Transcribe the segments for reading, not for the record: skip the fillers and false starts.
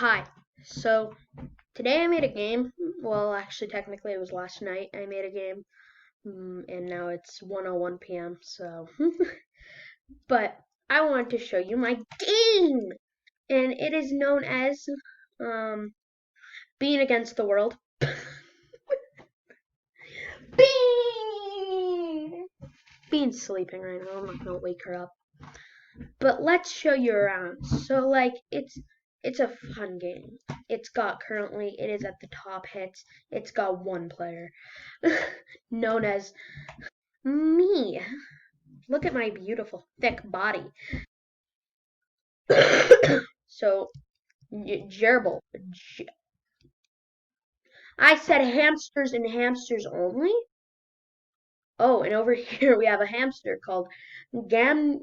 Hi. So today I made a game. Well, actually, technically it was last night I made a game, and now it's 1:01 p.m. So, but I wanted to show you my game, and it is known as um, Being Against the World. Bean. Bean's sleeping right now. I'm not gonna wake her up. But let's show you around. So like it's a fun game. It is at the top hits. It's got one player known as me. Look at my beautiful thick body. So gerbil. I said hamsters and hamsters only. Oh, and over here we have a hamster called Gam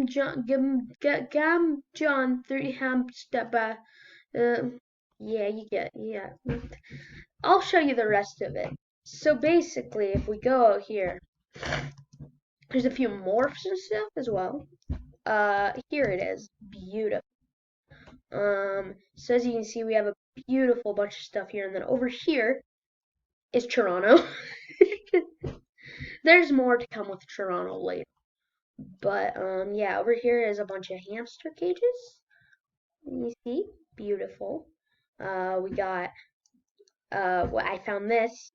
John 3 Hamster. Uh, yeah, you get yeah. I'll show you the rest of it. So basically, if we go out here, there's a few morphs and stuff as well. Here it is, beautiful. So as you can see, we have a beautiful bunch of stuff here, and then over here is Toronto. There's more to come with Toronto later. But yeah, over here is a bunch of hamster cages. You see, beautiful. We got what I found this.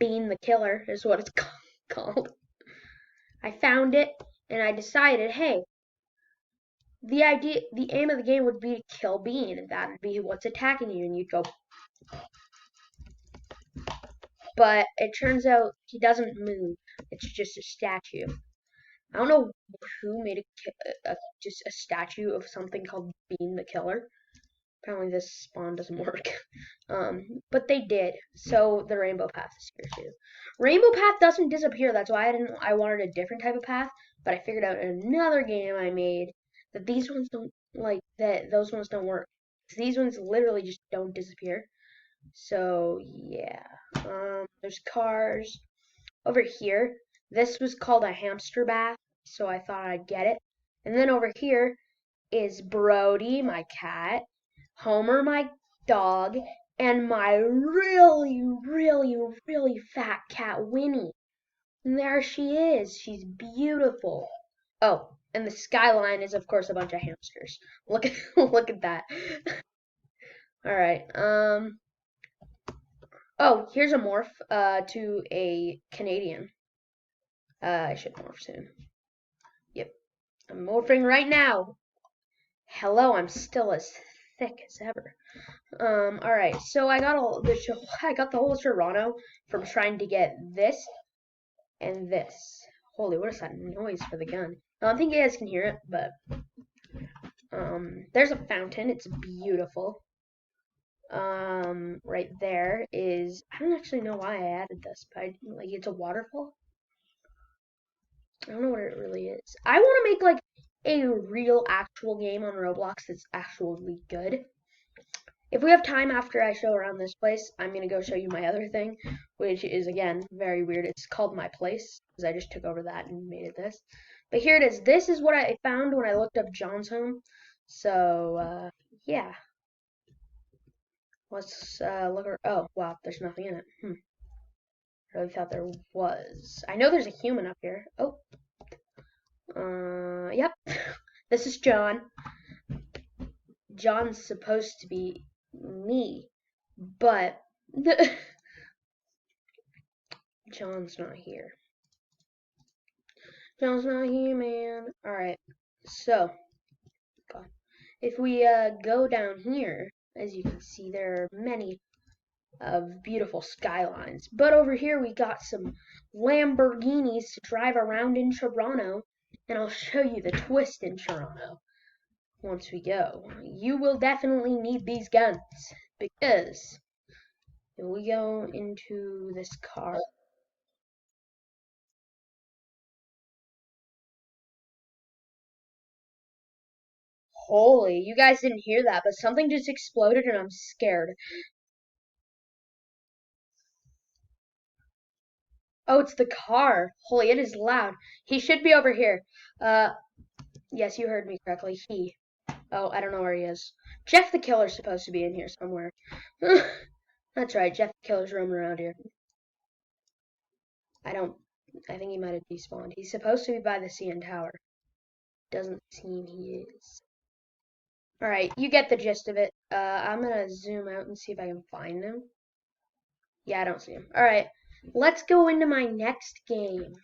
Bean the Killer is what it's called. I found it and I decided, hey, the aim of the game would be to kill Bean, and that would be what's attacking you, and you'd go. But it turns out he doesn't move. It's just a statue. I don't know who made just a statue of something called Bean the Killer. Apparently this spawn doesn't work. But they did. So the rainbow path is here too. Rainbow path doesn't disappear. That's why I wanted a different type of path. But I figured out in another game I made that these ones don't those ones don't work. These ones literally just don't disappear. So yeah. There's cars over here. This was called a hamster bath, so I thought I'd get it. And then over here is Brody, my cat, Homer, my dog, and my really, really, really fat cat, Winnie. And there she is. She's beautiful. Oh, and the skyline is, of course, a bunch of hamsters. Look at look at that. All right. Oh, here's a morph. To a Canadian. I should morph soon. Yep, I'm morphing right now. Hello, I'm still as thick as ever. All right. So I got the whole Toronto from trying to get this and this. Holy, what is that noise for the gun? I don't think you guys can hear it, but there's a fountain. It's beautiful. Right there is I don't actually know why I added this, but like it's a waterfall. I don't know what it really is. I want to make like a real actual game on Roblox that's actually good. If we have time after I show around this place, I'm going to go show you my other thing, which is, again, very weird. It's called My Place, because I just took over that and made it this. But here it is. This is what I found when I looked up John's home. So, yeah. Let's look at... Oh, wow, there's nothing in it. I really thought there was. I know there's a human up here. Oh. Yep. This is John. John's supposed to be me, but John's not here. John's not here, man. Alright, so if we go down here, as you can see, there are many of beautiful skylines. But over here we got some Lamborghinis to drive around in Toronto, and I'll show you the twist in Toronto once we go. You will definitely need these guns, because if we go into this car, holy, you guys didn't hear that, but something just exploded and I'm scared. Oh, it's the car. Holy, it is loud. He should be over here. Uh, yes, you heard me correctly. He. Oh, I don't know where he is. Jeff the Killer's supposed to be in here somewhere. That's right, Jeff the Killer's roaming around here. I think he might have despawned. He's supposed to be by the CN Tower. Doesn't seem he is. Alright, you get the gist of it. I'm gonna zoom out and see if I can find him. Yeah, I don't see him. Alright, let's go into my next game.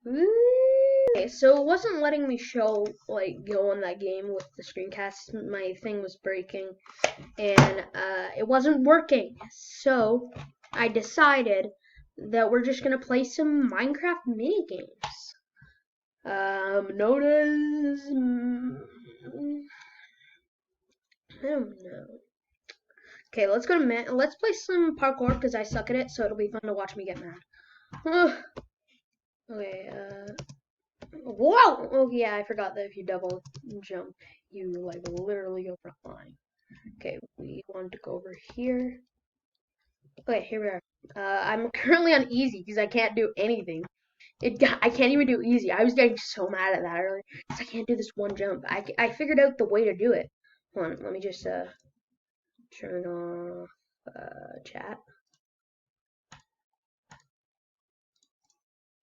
Okay, so it wasn't letting me go on that game with the screencast. My thing was breaking, and it wasn't working. So I decided that we're just gonna play some Minecraft mini games. Known as I don't know. Okay, let's go to let's play some parkour because I suck at it, so it'll be fun to watch me get mad. Okay, whoa! Oh yeah, I forgot that if you double jump, you like literally go for flying. Okay, we want to go over here. Okay, here we are. I'm currently on easy because I can't do anything. I can't even do easy. I was getting so mad at that earlier because I can't do this one jump. I figured out the way to do it. Hold on, let me just turn off chat.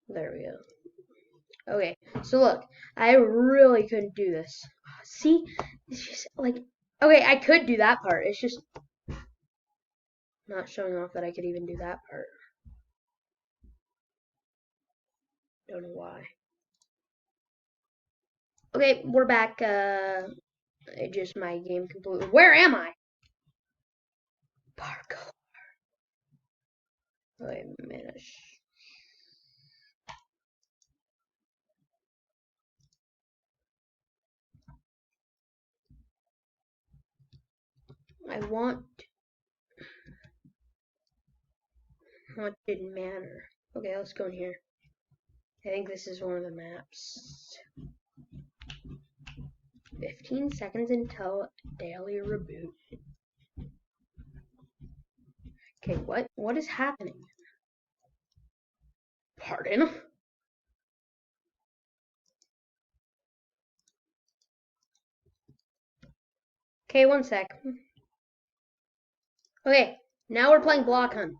There we go. Okay, so look, I really couldn't do this. See, it's just like, okay, I could do that part. It's just not showing off that I could even do that part. Don't know why. Okay, we're back. Just my game completely. Where am I? Parkour. Wait a minute. I want Haunted Manor. Okay, let's go in here. I think this is one of the maps. 15 seconds until daily reboot. Okay, what is happening? Pardon? Okay, one sec. Okay, now we're playing Block Hunt.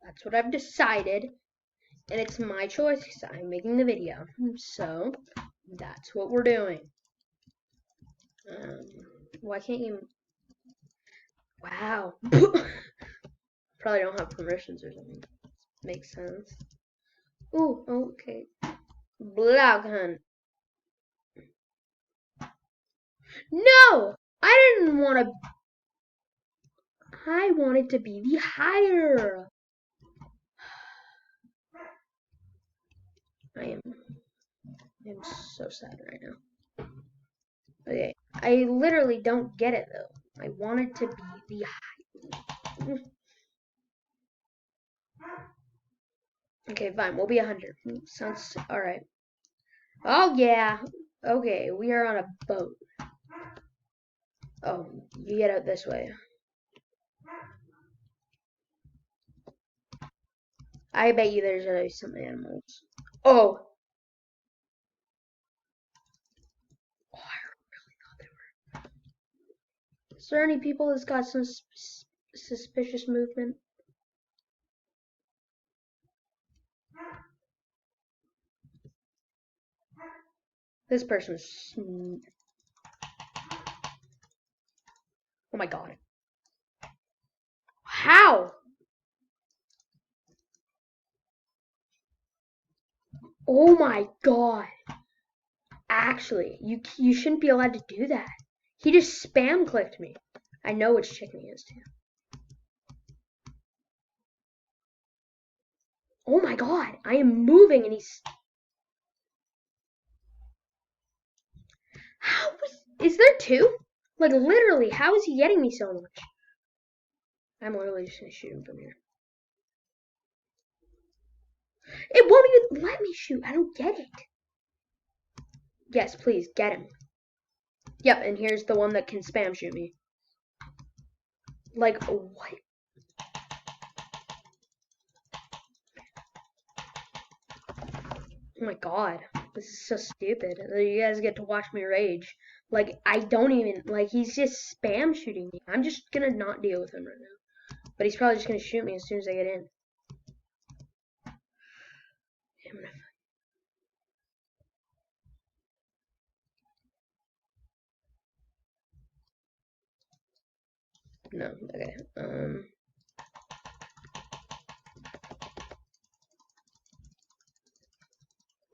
That's what I've decided, and it's my choice because I'm making the video. So, that's what we're doing. Why can't you... Wow. Probably don't have permissions or something. Makes sense. Ooh, okay. Block Hunt. No! I didn't want to... I wanted to be the higher. I'm so sad right now. Okay, I literally don't get it though. I wanted to be the high. Okay, fine. We'll be 100. Sounds alright. Oh yeah. Okay, we are on a boat. Oh, you get out this way. I bet you there's some animals. Oh. Oh, I really thought they were. Is there any people that's got some suspicious movement? This person's... Oh my god. How? Oh my god. Actually, you shouldn't be allowed to do that. He just spam clicked me. I know which chicken he is too. Oh my god, I am moving and he's... Is there two? Like literally, how is he getting me so much? I'm literally just gonna shoot him from here. It won't even let me shoot. I don't get it. Yes, please, get him. Yep, and here's the one that can spam shoot me. Like, what? Oh my god, this is so stupid. You guys get to watch me rage. Like, I don't even, like, he's just spam shooting me. I'm just gonna not deal with him right now. But he's probably just gonna shoot me as soon as I get in. No, okay.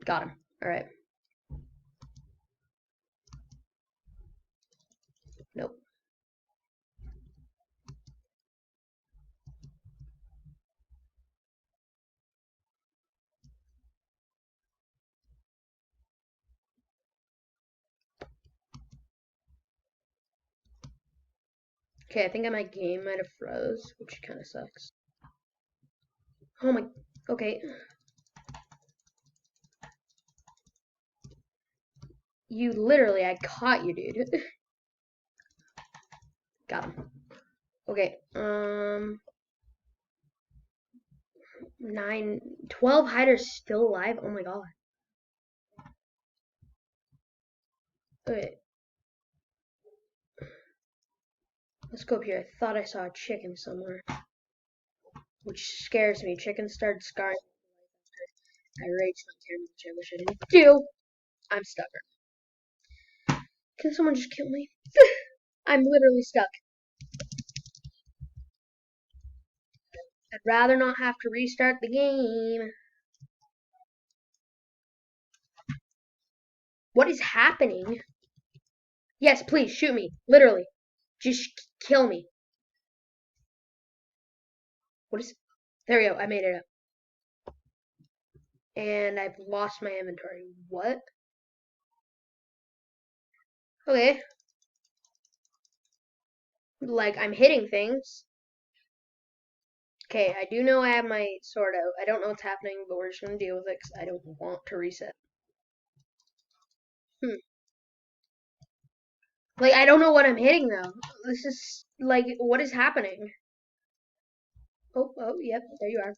Got him. Alright. Nope. Okay, I think my game might have froze, which kind of sucks. Oh my. Okay. You literally, I caught you, dude. Got him. Okay. 12 hiders still alive. Oh my god. Okay. Let's go up here. I thought I saw a chicken somewhere, which scares me. Chickens start scarring. I raged on camera, which I wish I didn't do. I'm stuck. Can someone just kill me? I'm literally stuck. I'd rather not have to restart the game. What is happening? Yes, please shoot me. Literally. Just kill me. What is. There we go. I made it up. And I've lost my inventory. What? Okay. Like, I'm hitting things. Okay, I do know I have my sword out. I don't know what's happening, but we're just gonna deal with it because I don't want to reset. Hmm. Like, I don't know what I'm hitting though. This is like, what is happening? Oh, oh, yep, there you are.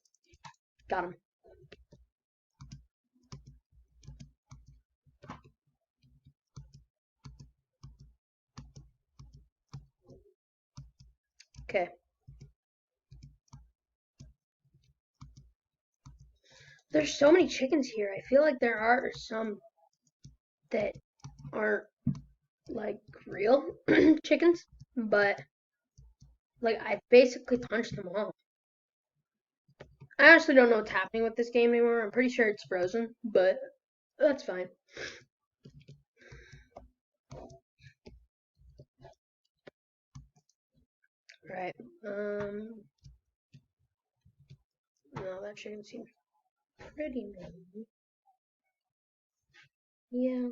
Got him. Okay. There's so many chickens here. I feel like there are some that aren't like real chickens, but like I basically punched them all. I honestly don't know what's happening with this game anymore. I'm pretty sure it's frozen, but that's fine. Right. No, that chicken seems pretty normal. Yeah.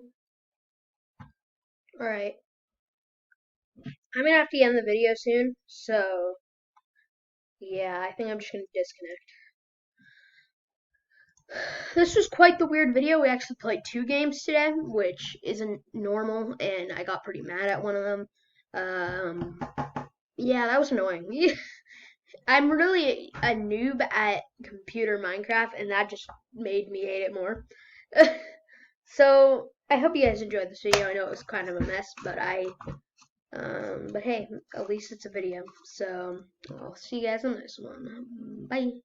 All right. I'm gonna have to end the video soon, so yeah, I think I'm just gonna disconnect. This was quite the weird video. We actually played two games today, which isn't normal, and I got pretty mad at one of them. Um, yeah, that was annoying. I'm really a noob at computer Minecraft, and that just made me hate it more. So I hope you guys enjoyed this video. I know it was kind of a mess, but hey, at least it's a video. So I'll see you guys on this one. Bye.